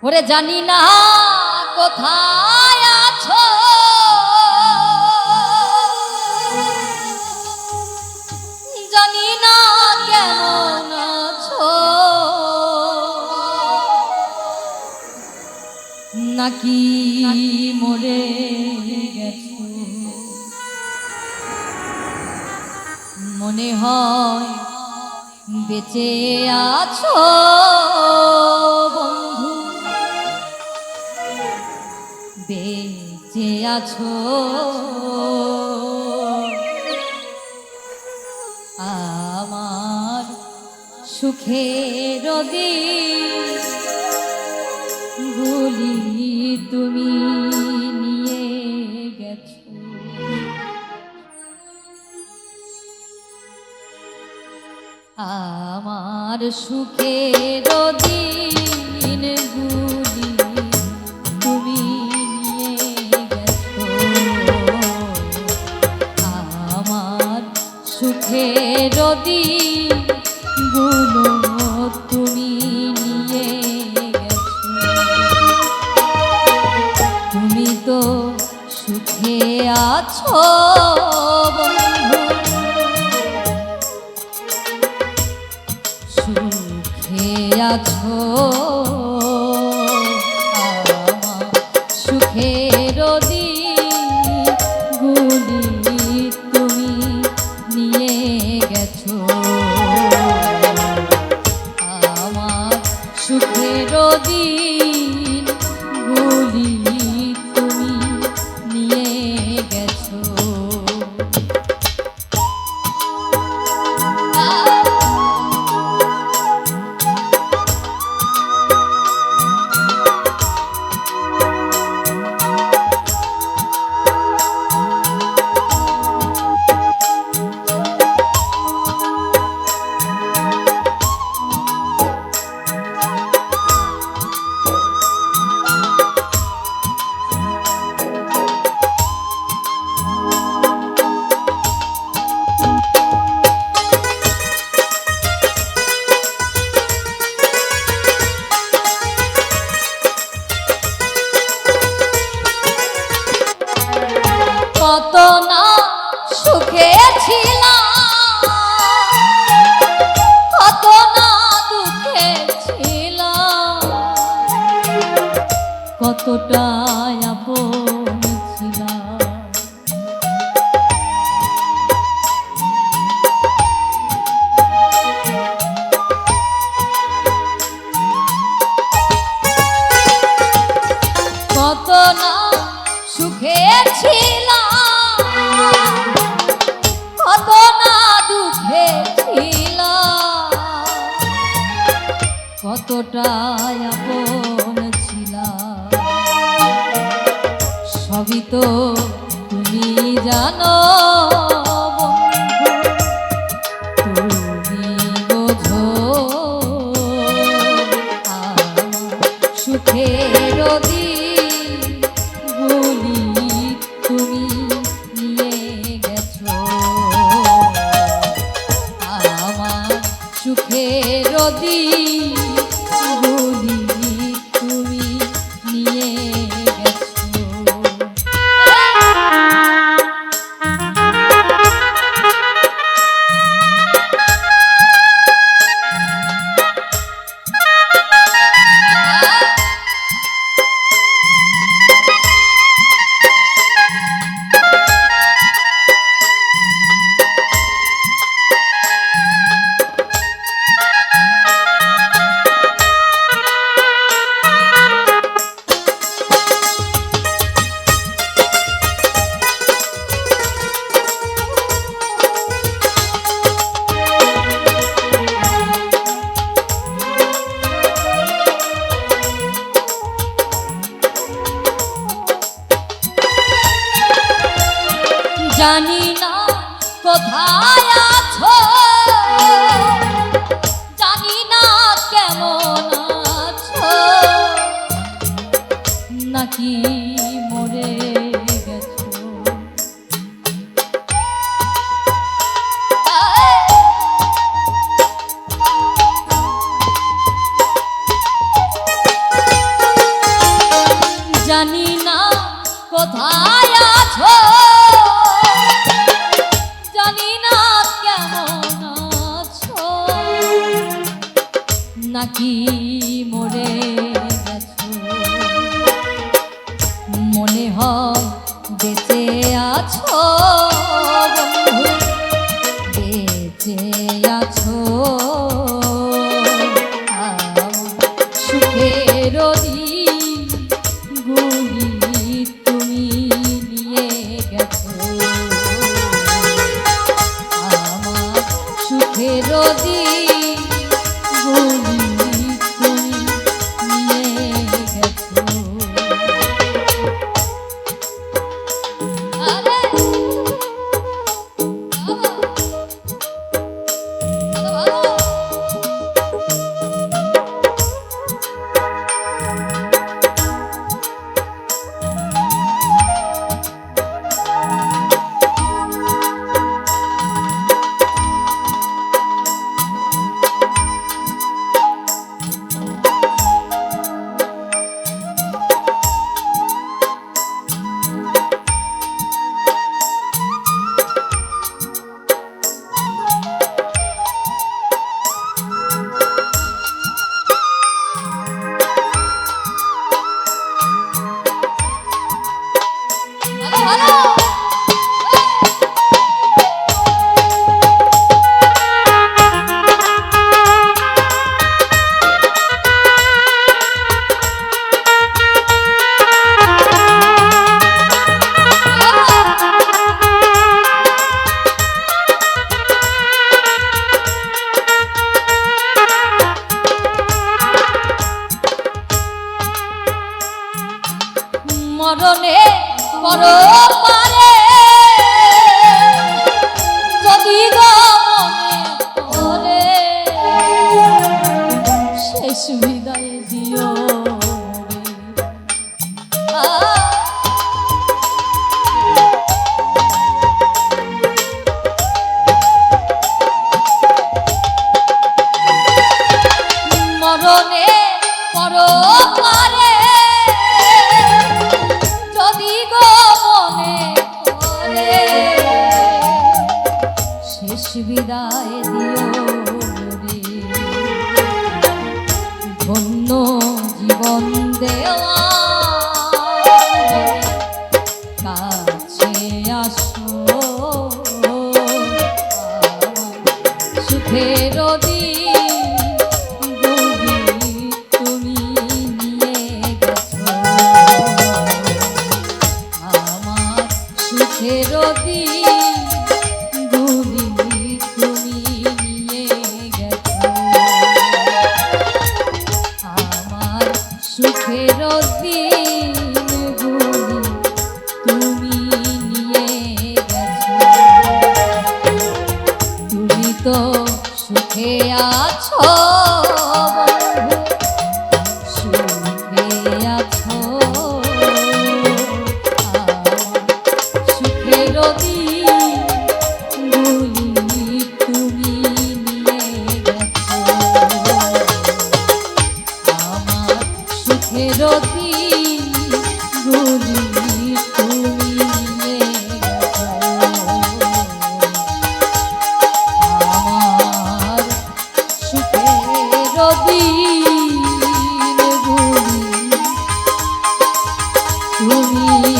ওরে জানি না কোথায় আছো, জানি না কেমন আছো, নাকি মরে গেছো। মনে হয় বেঁচে আছো বন্ধু, বেঁচে আছো। আমার সুখের দিনগুলি তুমি নিয়ে গেছো। আমার সুখের দিনগুলি তুমি নিয়ে গেছো। আমার সুখের দিনগুলো তুমি নিয়ে গেছো। তুমি তো সুখে আছো বন্ধু, সুখে আছো। আমার সুখের দিনগুলি তুমি নিয়ে গেছো। আমার সুখের দিনগুলি তুমি নিয়ে গেছো। কত না সুখে ছিলাম, কত না দুঃখে ছিলাম, কতটা আপন ছিলাম। কত না সুখে ছিলাম, কত না দুঃখে ছিলাম, কতটা আপন ছিলাম। সবই তো তুমি জানো বন্ধু, তুমি বোঝো। আমার সুখের দিনগুলি তুমি নিয়ে গেছো। আমার সুখের দিনগুলি তুমি নিয়ে গেছো। জানি না কোথায় আছো, জানি না কেমন আছো, নাকি মরে গেছো। কোথায় আছো জানি না কেমন আছো নাকি মরে গেছো মনে হয় বেঁচে আছো বন্ধু বেঁচে আছো সুখের গুলি তুমি নিয়ে গেছো আমার সুখের গুলি তুমি নিয়ে গেছো আরে মরণে পরপারে যদি গো মনে পড়ে শেষ বিদায় দিও মরণে পরপারে যদি গো মনে পড়ে শেষ বিদায় দিও রে ধন্য জীবন দেওয়া কাছে আসো সুখের তুমি নিয়ে গেছো আমার সুখের গুলি তুমি নিয়ে গেছো আমার সুখের গুলি তুমি নিয়ে গেছো তুমি তো সুখে আছো সুখে আছো সুখের গুলি তুমি নিয়ে গেছো আমার সুখের গুলি তুমি নিয়ে গেছো আমার সুখের গুলি তুমি